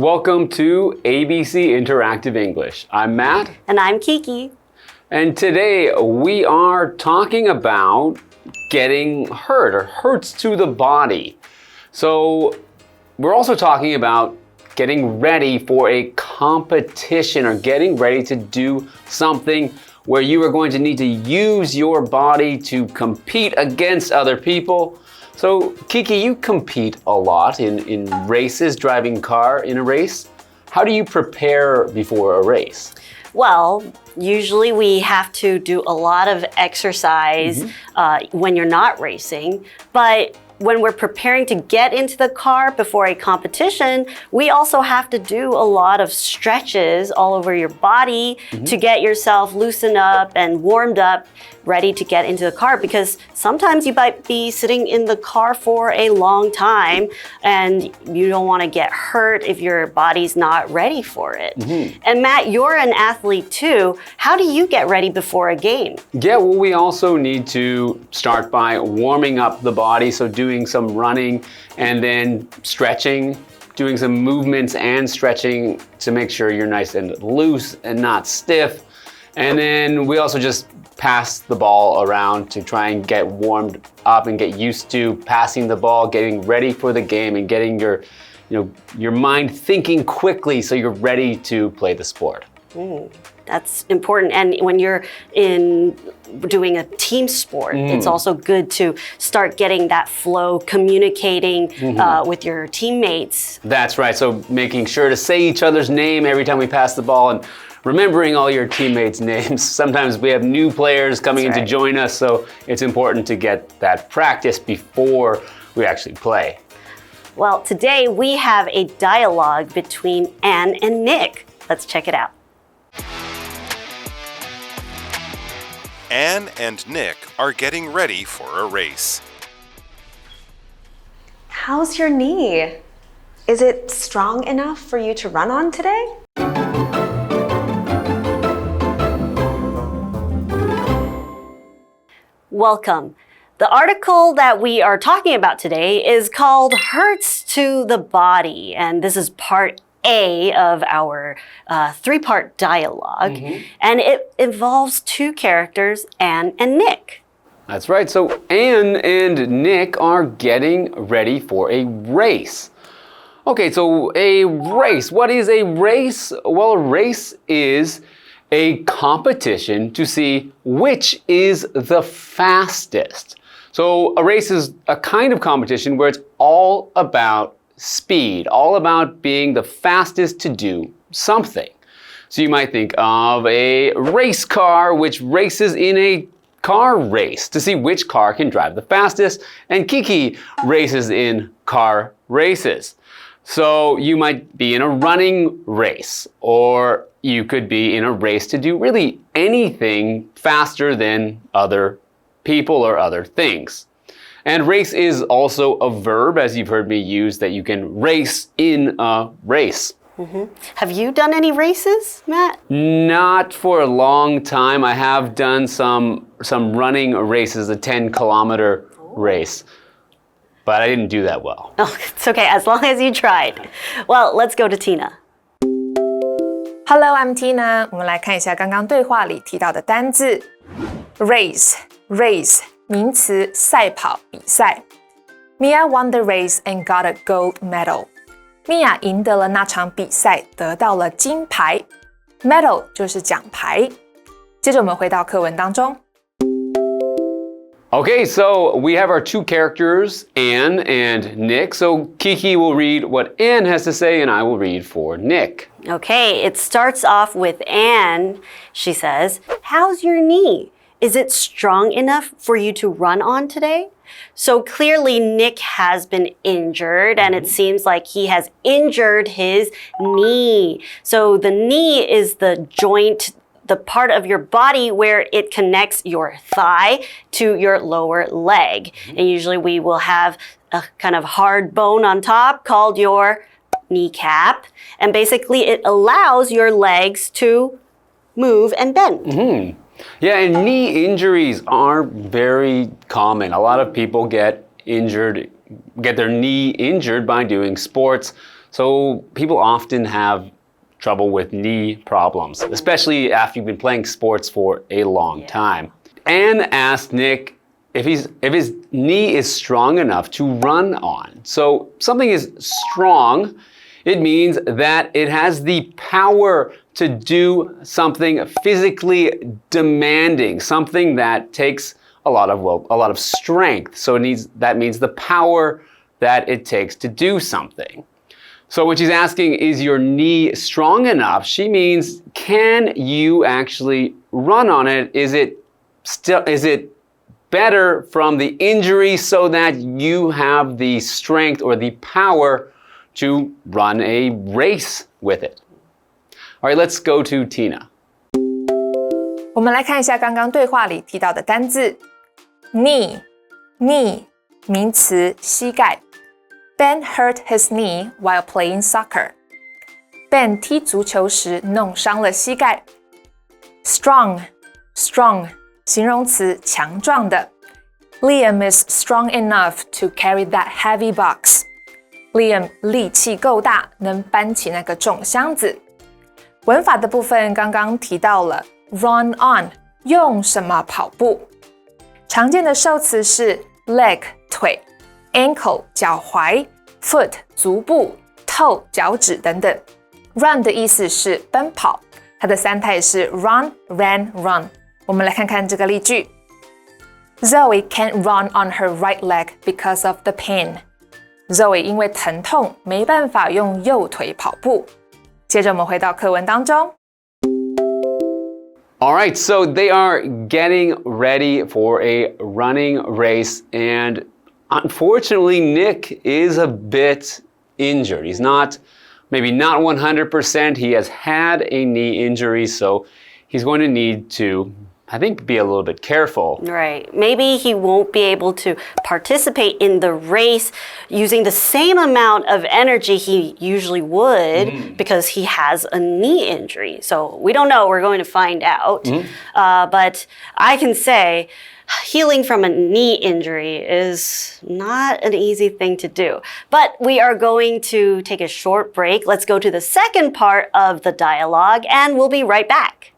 Welcome to ABC Interactive English. I'm Matt. And I'm Kiki. And today we are talking about getting hurt or hurts to the body. So we're also talking about getting ready for a competition or getting ready to do something where you are going to need to use your body to compete against other people. So Kiki, you compete a lot in races, driving car in a race. How do you prepare before a race? Well, usually we have to do a lot of exercise when you're not racing, but when we're preparing to get into the car before a competition, we also have to do a lot of stretches all over your body to get yourself loosened up and warmed up, ready to get into the car, because sometimes you might be sitting in the car for a long time and you don't want to get hurt if your body's not ready for it. And Matt, you're an athlete too. How do you get ready before a game? Yeah, well, we also need to start by warming up the body, so doing some running and then stretching, doing some movements and stretching to make sure you're nice and loose and not stiff. And then we also just pass the ball around to try and get warmed up and get used to passing the ball, getting ready for the game and getting your mind thinking quickly so you're ready to play the sport. That's important. And when you're doing a team sport, it's also good to start getting that flow, communicating with your teammates. That's right. So making sure to say each other's name every time we pass the ball and remembering all your teammates' names. Sometimes we have new players coming in to join us, so it's important to get that practice before we actually play. Well, today we have a dialogue between Anne and Nick. Let's check it out. Anne and Nick are getting ready for a race. How's your knee? Is it strong enough for you to run on today? Welcome. The article that we are talking about today is called Hurts to the Body, and this is part A of our three-part dialogue, and it involves two characters, Anne and Nick. That's right. So Anne and Nick are getting ready for a race. Okay, so a race. What is a race? Well, a race is a competition to see which is the fastest. So a race is a kind of competition where it's all about speed, all about being the fastest to do something. So you might think of a race car which races in a car race to see which car can drive the fastest, and Kiki races in car races. So you might be in a running race, or you could be in a race to do really anything faster than other people or other things. And race is also a verb, as you've heard me use, that you can race in a race. Have you done any races, Matt? Not for a long time. I have done some running races, a 10-kilometer race, but I didn't do that well. Oh, it's okay, as long as you tried. Well, let's go to Tina. Hello, I'm Tina. 我们来看一下刚刚对话里提到的单字 race 名词赛跑比赛 Mia won the race and got a gold medal. 米娅赢得了那场比赛，得到了金牌 medal 就是奖牌。接着我们回到课文当中。Okay, so we have our two characters, Anne and Nick. So Kiki will read what Anne has to say, and I will read for Nick. Okay, it starts off with Anne. She says, "How's your knee? Is it strong enough for you to run on today?" So clearly Nick has been injured, and it seems like he has injured his knee. So the knee is the joint, the part of your body where it connects your thigh to your lower leg. And usually we will have a kind of hard bone on top called your kneecap. And basically it allows your legs to move and bend. Yeah, and knee injuries are very common. A lot of people get their knee injured by doing sports. So people often have trouble with knee problems, especially after you've been playing sports for a long time. Anne asked Nick if his knee is strong enough to run on. So something is strong, it means that it has the power to do something physically demanding, something that takes a lot of strength. So that means the power that it takes to do something. So when she's asking, is your knee strong enough? She means, can you actually run on it? Is it better from the injury so that you have the strength or the power to run a race with it? All right, let's go to Tina. 我们来看一下刚刚对话里提到的单字 knee 名词膝盖 Ben hurt his knee while playing soccer. Ben 踢足球时弄伤了膝盖 strong 形容词强壮的 Liam is strong enough to carry that heavy box. Liam 力气够大，能搬起那个重箱子。文法的部分刚刚提到了 run on 用什么跑步，常见的受词是 leg 腿 ankle 脚踝 foot 足部 toe 脚趾等等。run 的意思是奔跑，它的三态是 run ran run。我们来看看这个例句 Zoe can't run on her right leg because of the pain. Zoe 因为疼痛没办法用右腿跑步。接着我们回到课文当中。All right, so they are getting ready for a running race, and unfortunately, Nick is a bit injured. He's maybe not 100%. He has had a knee injury, so he's going to need to, I think, be a little bit careful. Right. Maybe he won't be able to participate in the race using the same amount of energy he usually would because he has a knee injury. So we don't know. We're going to find out. But I can say healing from a knee injury is not an easy thing to do. But we are going to take a short break. Let's go to the second part of the dialogue, and we'll be right back.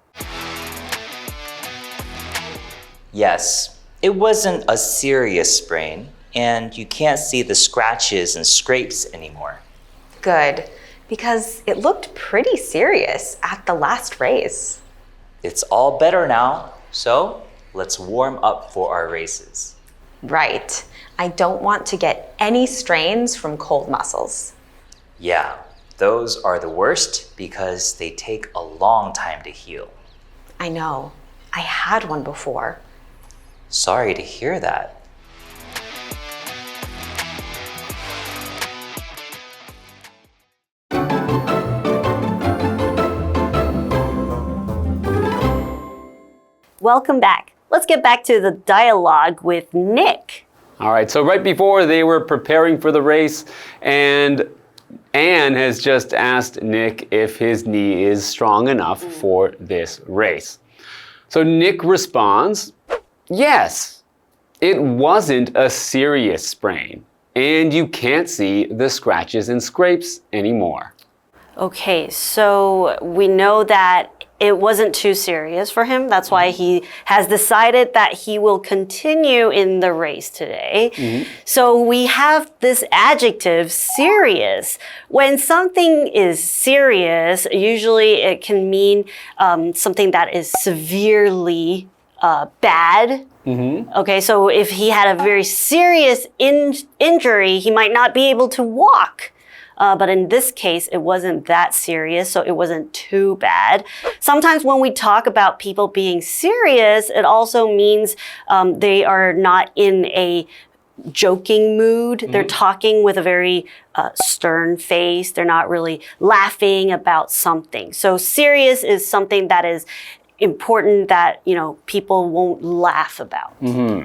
Yes, it wasn't a serious sprain, and you can't see the scratches and scrapes anymore. Good, because it looked pretty serious at the last race. It's all better now, so let's warm up for our races. Right. I don't want to get any strains from cold muscles. Yeah, those are the worst because they take a long time to heal. I know. I had one before. Sorry to hear that. Welcome back. Let's get back to the dialogue with Nick. All right, so right before they were preparing for the race, and Anne has just asked Nick if his knee is strong enough for this race. So Nick responds, yes, it wasn't a serious sprain, and you can't see the scratches and scrapes anymore. Okay, so we know that it wasn't too serious for him. That's why he has decided that he will continue in the race today. So we have this adjective, serious. When something is serious, usually it can mean something that is severely bad. Okay, so if he had a very serious injury, he might not be able to walk. But in this case, it wasn't that serious, so it wasn't too bad. Sometimes when we talk about people being serious, it also means they are not in a joking mood. They're talking with a very stern face. They're not really laughing about something. So serious is something that is important that, you know, people won't laugh about. All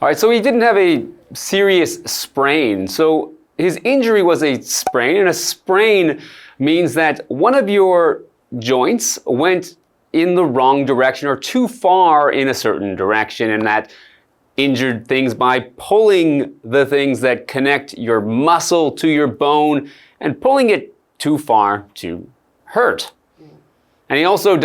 right, so he didn't have a serious sprain. So his injury was a sprain, and a sprain means that one of your joints went in the wrong direction or too far in a certain direction, and that injured things by pulling the things that connect your muscle to your bone and pulling it too far to hurt. And he also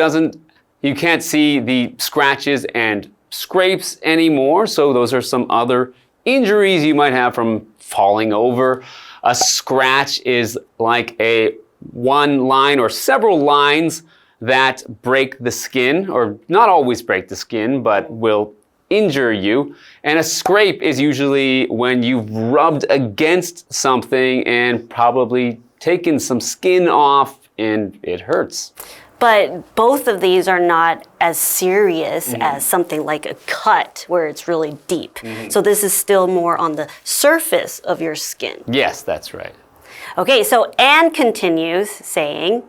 you can't see the scratches and scrapes anymore, so those are some other injuries you might have from falling over. A scratch is like a one line or several lines that break the skin, or not always break the skin, but will injure you. And a scrape is usually when you've rubbed against something and probably taken some skin off and it hurts. But both of these are not as serious as something like a cut where it's really deep. So this is still more on the surface of your skin. Yes, that's right. Okay, so Anne continues saying,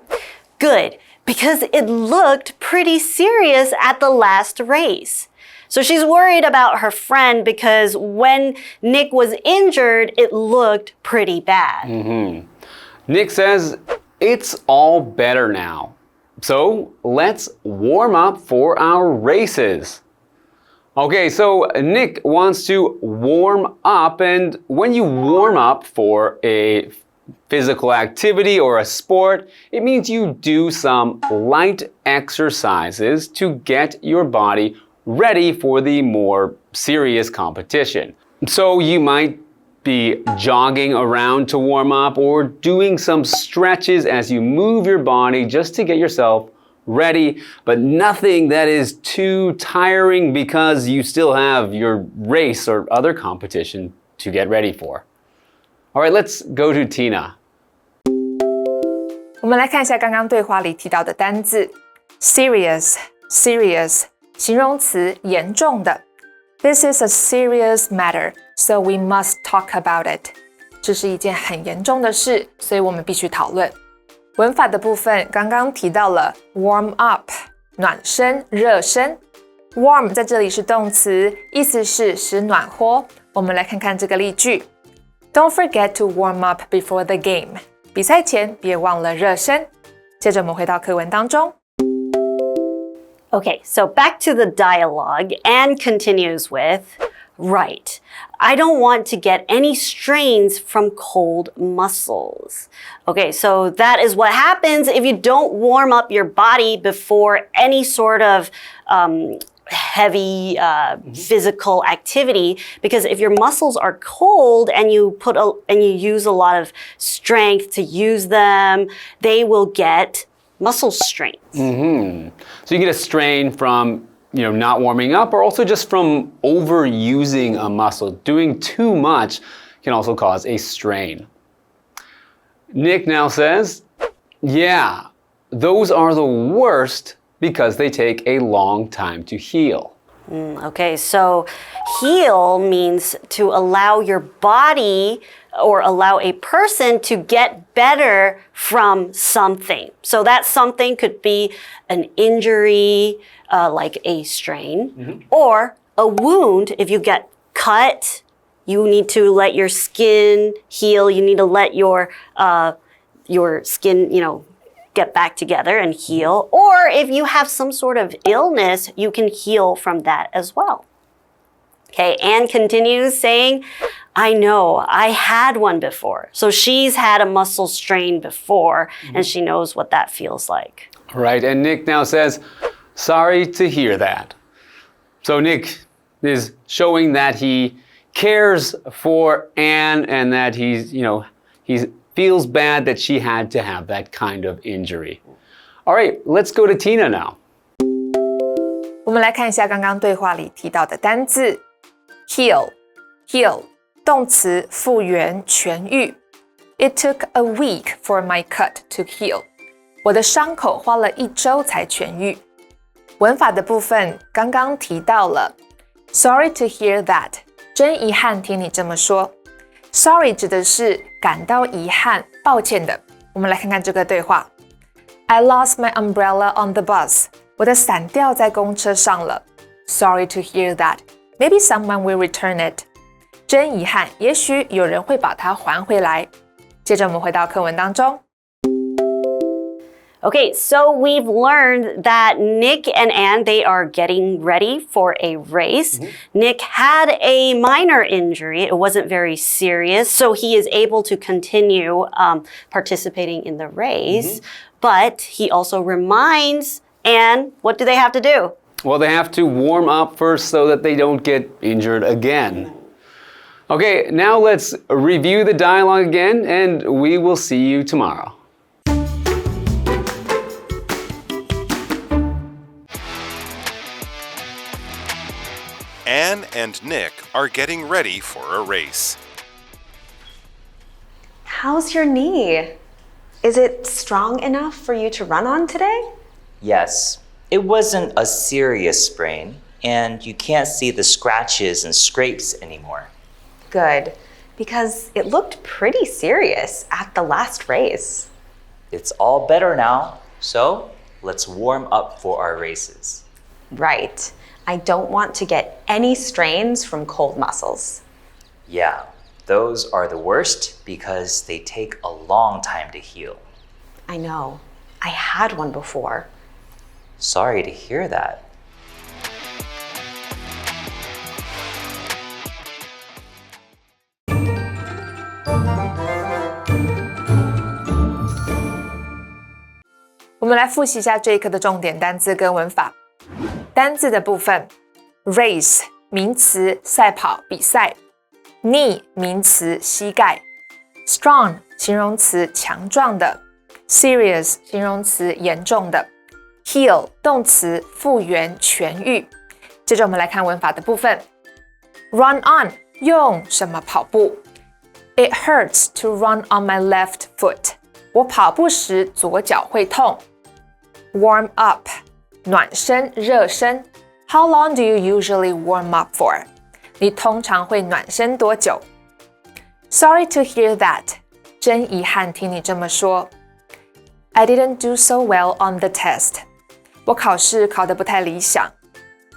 good, because it looked pretty serious at the last race. So she's worried about her friend because when Nick was injured, it looked pretty bad. Nick says, it's all better now. So let's warm up for our races. Okay, so Nick wants to warm up, and when you warm up for a physical activity or a sport, it means you do some light exercises to get your body ready for the more serious competition. So you might be jogging around to warm up or doing some stretches as you move your body just to get yourself ready, but nothing that is too tiring because you still have your race or other competition to get ready for. All right, let's go to Tina. 我们来看一下刚刚对话里提到的单字 serious 形容词严重的 This is a serious matter, so we must talk about it. 这是一件很严重的事，所以我们必须讨论。文法的部分刚刚提到了 warm up 暖身热身 warm 在这里是动词，意思是使暖和。我们来看看这个例句 Don't forget to warm up before the game. 比赛前别忘了热身。接着我们回到课文当中。Okay, so back to the dialogue. Anne continues with, right, I don't want to get any strains from cold muscles. Okay, so that is what happens if you don't warm up your body before any sort of heavy physical activity, because if your muscles are cold and you use a lot of strength to use them, they will get muscle strains. So you get a strain from not warming up, or also just from overusing a muscle. Doing too much can also cause a strain. Nick now says, yeah, those are the worst because they take a long time to heal. Okay, so heal means to allow your body or allow a person to get better from something. So that something could be an injury, like a strain, or a wound. If you get cut, you need to let your skin heal. You need to let your skin, get back together and heal. Or if you have some sort of illness, you can heal from that as well. Okay, Anne continues saying, I know, I had one before. So she's had a muscle strain before, and she knows what that feels like. Right, and Nick now says, sorry to hear that. So Nick is showing that he cares for Anne and that he feels bad that she had to have that kind of injury. All right, let's go to Tina now. 我们来看一下刚刚对话里提到的单字 heal 动词复原痊愈 It took a week for my cut to heal. 我的伤口花了1周才痊愈。文法的部分刚刚提到了 Sorry to hear that. 真遗憾听你这么说。Sorry 指的是感到遗憾、抱歉的。我们来看看这个对话。I lost my umbrella on the bus. 我的伞掉在公车上了。Sorry to hear that. Maybe someone will return it. 真遗憾，也许有人会把它还回来。接着我们回到课文当中。Okay, so we've learned that Nick and Anne, they are getting ready for a race. Nick had a minor injury. It wasn't very serious, so he is able to continue participating in the race. But he also reminds Anne, what do they have to do? Well, they have to warm up first so that they don't get injured again. Okay, now let's review the dialogue again, and we will see you tomorrow. Anne and Nick are getting ready for a race. How's your knee? Is it strong enough for you to run on today? Yes, it wasn't a serious sprain, and you can't see the scratches and scrapes anymore. Good, because it looked pretty serious at the last race. It's all better now, so let's warm up for our races. Right. I don't want to get any strains from cold muscles. Yeah, those are the worst because they take a long time to heal. I know. I had one before. Sorry to hear that.我们来复习一下这一课的重点单字跟文法。单字的部分 ，race 名词赛跑比赛 ，knee 名词膝盖 ，strong 形容词强壮的 ，serious 形容词严重的 ，heal 动词复原痊愈。接着我们来看文法的部分 ，run on 用什么跑步 ？It hurts to run on my left foot。我跑步时左脚会痛。Warm up 暖身热身 How long do you usually warm up for? 你通常会暖身多久 Sorry to hear that 真遗憾听你这么说 I didn't do so well on the test 我考试考得不太理想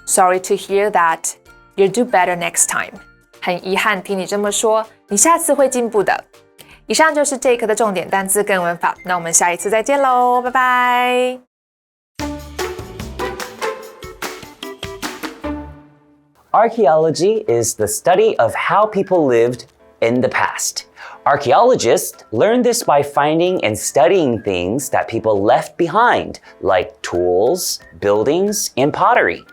Sorry to hear that You'll do better next time 很遗憾听你这么说你下次会进步的以上就是这一课的重点单字跟文法那我们下一次再见咯拜拜Archaeology is the study of how people lived in the past. Archaeologists learn this by finding and studying things that people left behind, like tools, buildings, and pottery.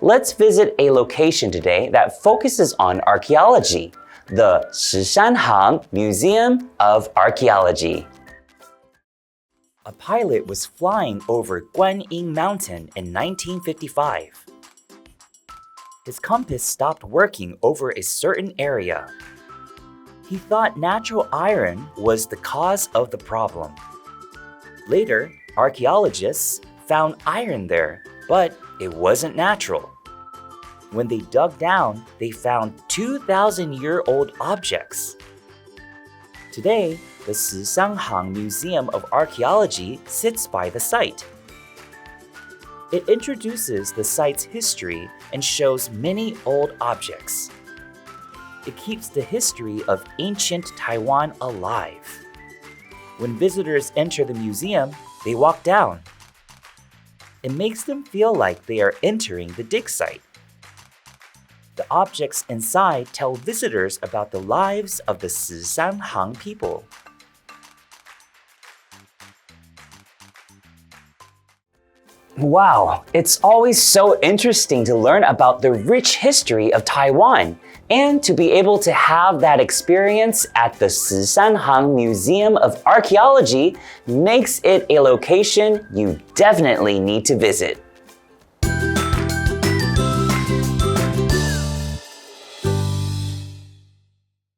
Let's visit a location today that focuses on archaeology, the Shihsanhang Museum of Archaeology. A pilot was flying over Guanying Mountain in 1955. His compass stopped working over a certain area. He thought natural iron was the cause of the problem. Later, archaeologists found iron there, but it wasn't natural. When they dug down, they found 2,000-year-old objects. Today, the Shihsanhang Museum of Archaeology sits by the site. It introduces the site's history and shows many old objects. It keeps the history of ancient Taiwan alive. When visitors enter the museum, they walk down. It makes them feel like they are entering the dig site. The objects inside tell visitors about the lives of the Shihsanhang people. Wow, it's always so interesting to learn about the rich history of Taiwan and to be able to have that experience at the Shihsanhang Museum of Archaeology makes it a location you definitely need to visit.